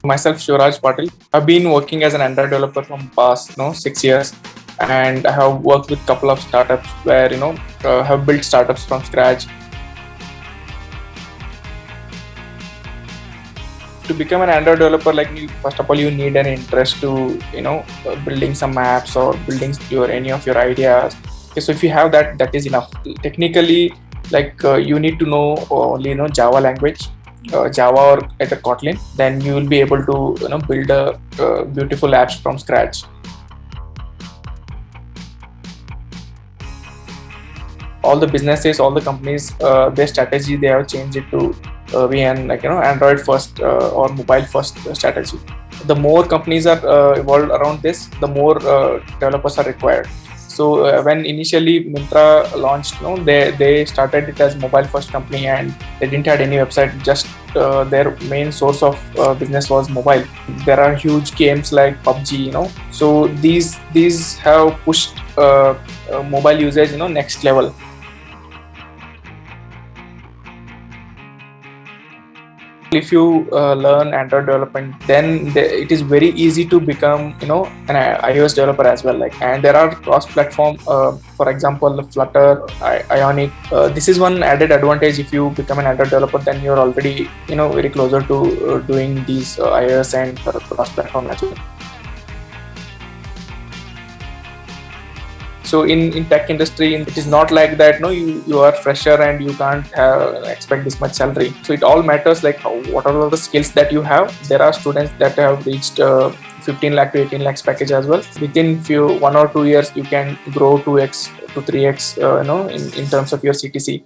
Myself, Shivraj Patil. I've been working as an Android developer from past 6 years, and I have worked with couple of startups where have built startups from scratch. To become an Android developer, first of all, you need an interest to building some apps or building any of your ideas. Okay, so if you have that, that is enough. Technically, you need to know only Java language, Java or either Kotlin. Then you will be able to build a beautiful apps from scratch. All the businesses, all the companies, their strategy, they have changed it to be an Android first or mobile first strategy. The more companies are evolved around this, the more developers are required. So when initially Myntra launched, they started it as mobile first company, and they didn't have any website. Just their main source of business was mobile. There are huge games like PUBG, so these have pushed mobile usage next level. If you learn Android development, then it is very easy to become an iOS developer as well. And there are cross-platform, for example, Flutter, Ionic. This is one added advantage. If you become an Android developer, then you're already very closer to doing these iOS and cross-platform as well. So in tech industry, it is not like that. No, you are fresher and you can't expect this much salary. So it all matters what are the skills that you have. There are students that have reached 15 lakh to 18 lakhs package as well. Within 1 or 2 years, you can grow 2x to 3x. In terms of your CTC.